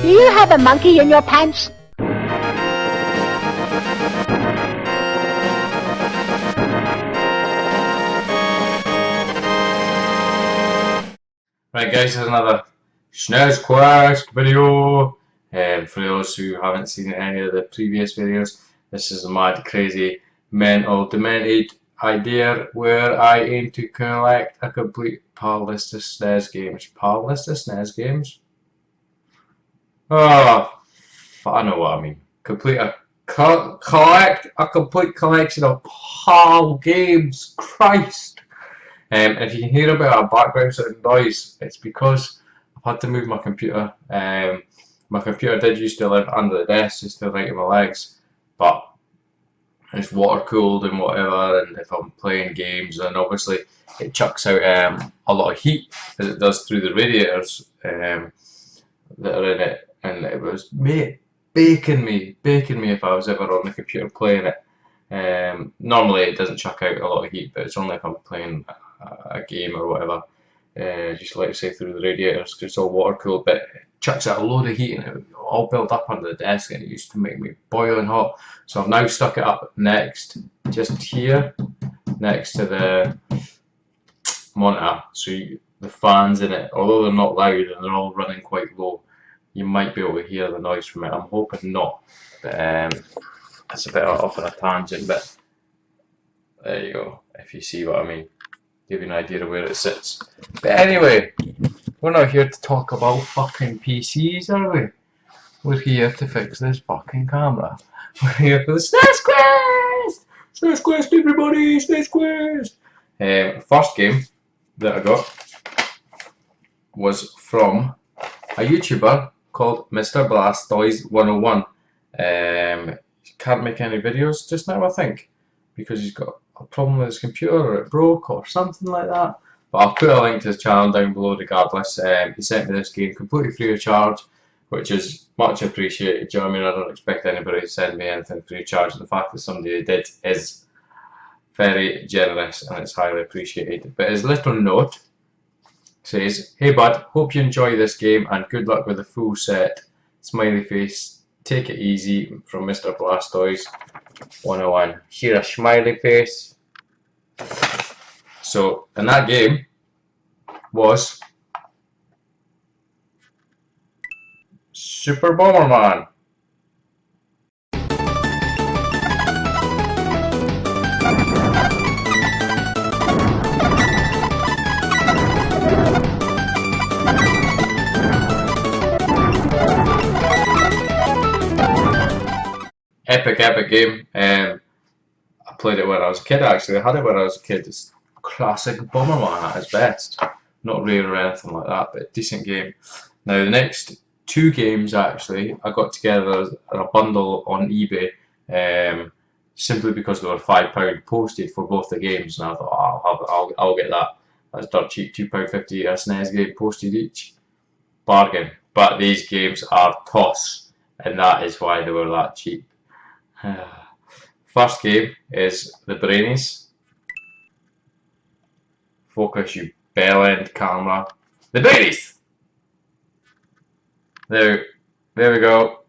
Do you have a monkey in your pants? Right guys, here's another SNES Quest video. For those who haven't seen any of the previous videos, this is a mad, crazy, mental, demented idea where I aim to collect a complete PAL list of SNES games. PAL list of SNES games? Oh, I know what I mean. Collect a complete collection of PAL games. Christ! If you can hear a bit of background sound noise, it's because I've had to move my computer. My computer did used to live under the desk just to the right of my legs, but it's water cooled and whatever, and if I'm playing games, and obviously it chucks out a lot of heat as it does through the radiators that are in it, and it was baking me if I was ever on the computer playing it. Normally it doesn't chuck out a lot of heat, but it's only if I'm playing a game or whatever, just like say through the radiators, because it's all water cooled, but it chucks out a load of heat and it all built up under the desk, and it used to make me boiling hot. So I've now stuck it up next, just here, next to the monitor, so the fans in it, although they're not loud and they're all running quite low, you might be able to hear the noise from it. I'm hoping not, but it's a bit off on a tangent, but there you go, if you see what I mean. Give you an idea of where it sits. But anyway, we're not here to talk about fucking PCs, are we? We're here to fix this fucking camera. We're here for the SNES Quest! SNES Quest, everybody! SNES Quest! First game that I got was from a YouTuber called Mr. Blastoise 101. Can't make any videos just now, I think, because he's got a problem with his computer, or it broke or something like that. But I'll put a link to his channel down below regardless. He sent me this game completely free of charge, which is much appreciated. Do you know what I mean? I don't expect anybody to send me anything free of charge, and the fact that somebody did is very generous and it's highly appreciated. But his little note says, "Hey bud, hope you enjoy this game and good luck with the full set. Smiley face. Take it easy from Mr. Blastoise 101. Here a smiley face." So, and that game was Super Bomberman. Epic game. I played it when I was a kid, actually. I had it when I was a kid. It's classic Bomberman at its best. Not rare or anything like that, but a decent game. Now, the next two games, actually, I got together as a bundle on eBay, simply because they were £5 posted for both the games, and I thought, oh, I'll get that. That's dirt cheap, £2.50 a SNES game posted each. Bargain. But these games are toss, and that is why they were that cheap. First game is the Brainies. Focus, you bell end camera. The Brainies! There we go.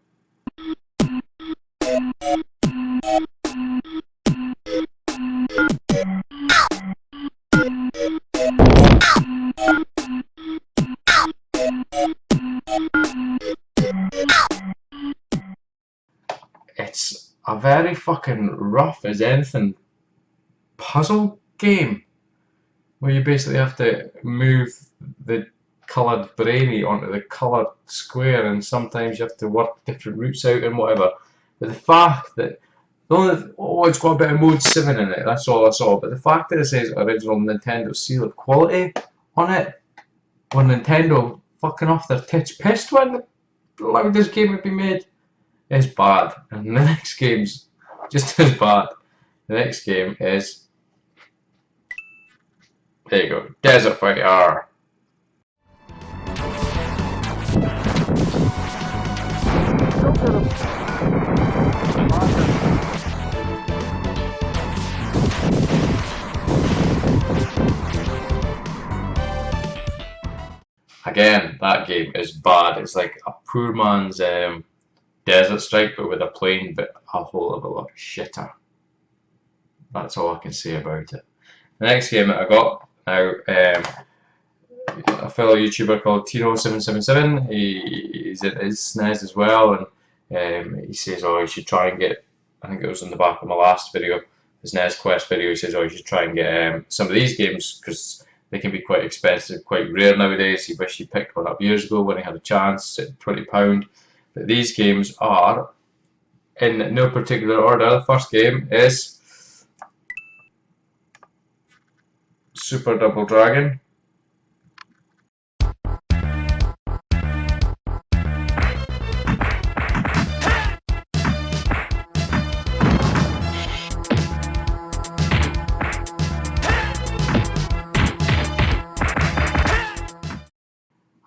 It's a very fucking rough as anything puzzle game where you basically have to move the coloured brainy onto the coloured square, and sometimes you have to work different routes out and whatever. But the fact that it's got a bit of mode 7 in it, that's all I saw, but the fact that it says original Nintendo seal of quality on it, when Nintendo fucking off their tits pissed when this game would be made, is bad. And the next game's just as bad. The next game is, there you go, Desert Fighter. Again, that game is bad. It's like a poor man's Desert Strike, but with a plane, but a whole of a lot shitter. That's all I can say about it. The next game that I got now, a fellow YouTuber called Tino777. He's at his SNES as well, and he says, "Oh, you should try and get." I think it was in the back of my last video, his SNES Quest video. He says, "Oh, you should try and get some of these games because they can be quite expensive, quite rare nowadays. He wished he picked one up years ago when he had a chance at £20. But these games are in no particular order. The first game is Super Double Dragon.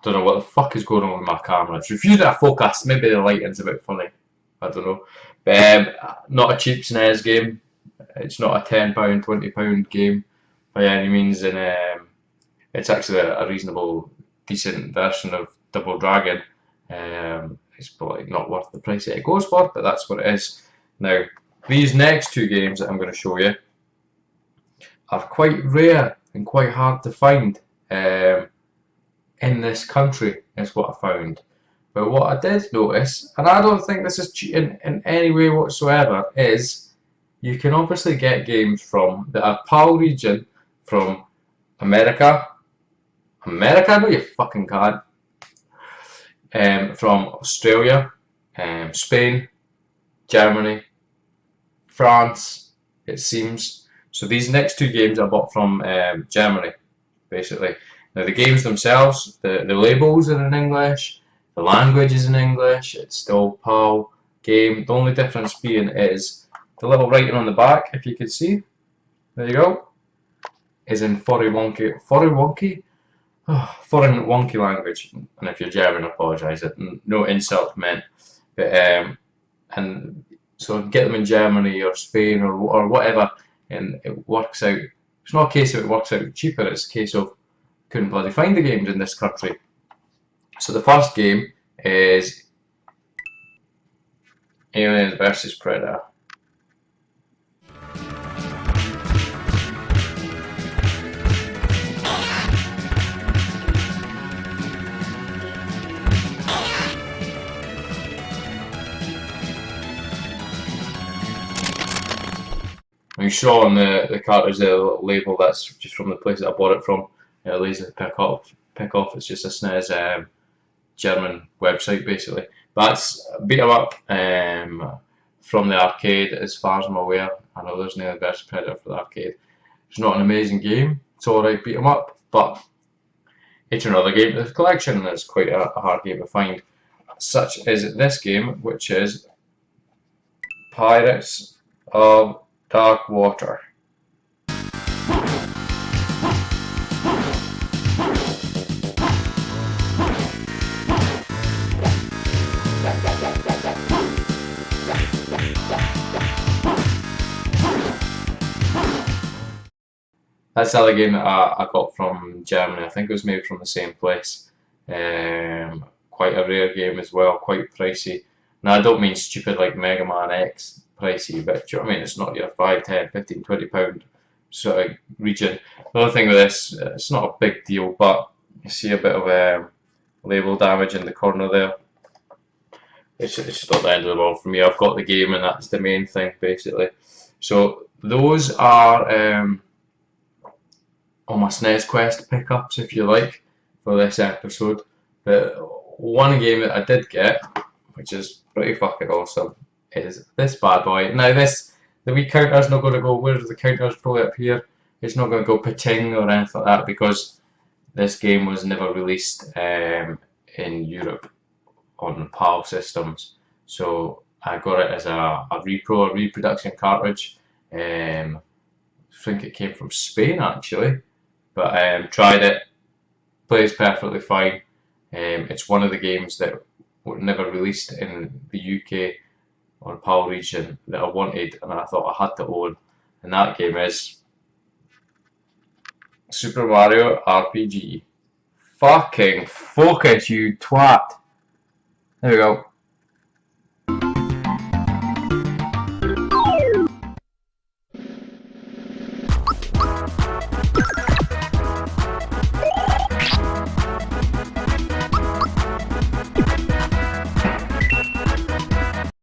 Don't know what the fuck is going on with my camera. It's refusing to focus. Maybe the lighting's a bit funny. I don't know. But not a cheap SNES game. It's not a £10, £20 game by any means, and it's actually a reasonable, decent version of Double Dragon. It's probably not worth the price that it goes for, but that's what it is. Now, these next two games that I'm going to show you are quite rare and quite hard to find in this country, is what I found. But what I did notice, and I don't think this is cheating in any way whatsoever, is you can obviously get games from the PAL region from America. America? No, you fucking can't. From Australia, Spain, Germany, France, it seems. So these next two games I bought from Germany, basically. Now the games themselves, the labels are in English, the language is in English, it's still PAL game. The only difference being is the little writing on the back, if you could see, there you go, is in foreign wonky language. And if you're German, I apologise, no insult meant. But and so get them in Germany or Spain or whatever, and it works out. It's not a case of it works out cheaper, it's a case of couldn't bloody find the games in this country. So the first game is Aliens vs Predator. You saw on the cartridge there, a little label that's just from the place that I bought it from. Lazy pick off. It's just a SNES German website basically. That's beat 'em up from the arcade, as far as I'm aware. I know there's no Versus Predator for the arcade. It's not an amazing game. It's alright, beat 'em up, but it's another game in the collection, and it's quite a hard game to find. Such as this game, which is Pirates of Dark Water. That's the other game that I got from Germany. I think it was made from the same place. Quite a rare game as well, quite pricey. Now I don't mean stupid like Mega Man X pricey, but do you know what I mean? It's not your 5, 10, 15, £20 sort of region. The other thing with this, it's not a big deal, but you see a bit of label damage in the corner there. It's not the end of the world for me. I've got the game, and that's the main thing basically. So those are all my SNES Quest pickups, if you like, for this episode. But one game that I did get, which is pretty fucking awesome, is this bad boy. Now the wee counter's not going to go, where's the counter's probably up here, it's not going to go pa-ching or anything like that, because this game was never released in Europe on PAL systems. So I got it as a reproduction cartridge. I think it came from Spain actually, but tried it, plays perfectly fine. It's one of the games that were never released in the UK or PAL region that I wanted, and I thought I had to own, and that game is Super Mario RPG. Fucking focus, you twat. There we go.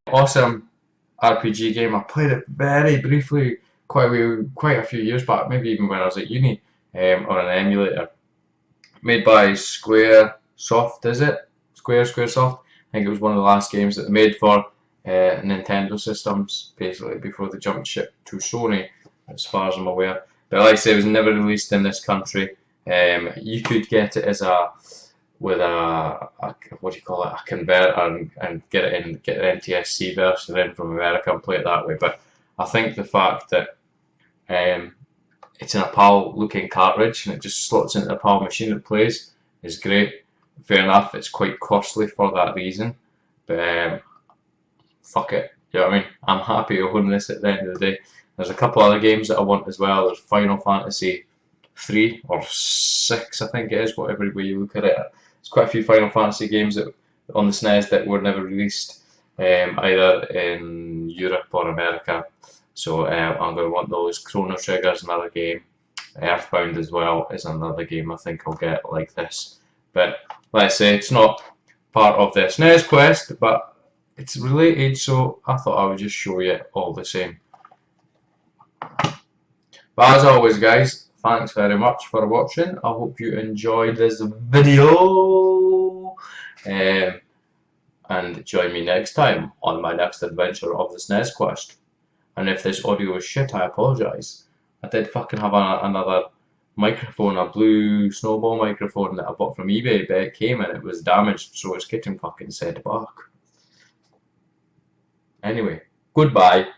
Awesome RPG game. I played it very briefly, quite a few years back, maybe even when I was at uni, on an emulator. Made by Square Soft, is it? Squaresoft. I think it was one of the last games that they made for Nintendo systems, basically before they jumped ship to Sony, as far as I'm aware. But like I say, it was never released in this country. You could get it as a what do you call it, a converter, and get an NTSC version in from America and play it that way. But I think the fact that it's in a PAL looking cartridge and it just slots into the PAL machine and plays is great. Fair enough, it's quite costly for that reason, but fuck it, you know what I mean? I'm happy to own this at the end of the day. There's a couple other games that I want as well. There's Final Fantasy 3 or 6, I think it is, whatever way you look at it. There's quite a few Final Fantasy games that on the SNES that were never released, either in Europe or America. So I'm going to want those. Chrono Trigger is another game. Earthbound as well is another game I think I'll get like this. But like I say, it's not part of the SNES quest, but it's related, so I thought I would just show you all the same. But as always, guys, thanks very much for watching. I hope you enjoyed this video. And join me next time on my next adventure of the SNES quest. And if this audio is shit, I apologise. I did fucking have another microphone, a blue snowball microphone that I bought from eBay, but it came and it was damaged, so it's getting fucking sent back. Anyway, goodbye.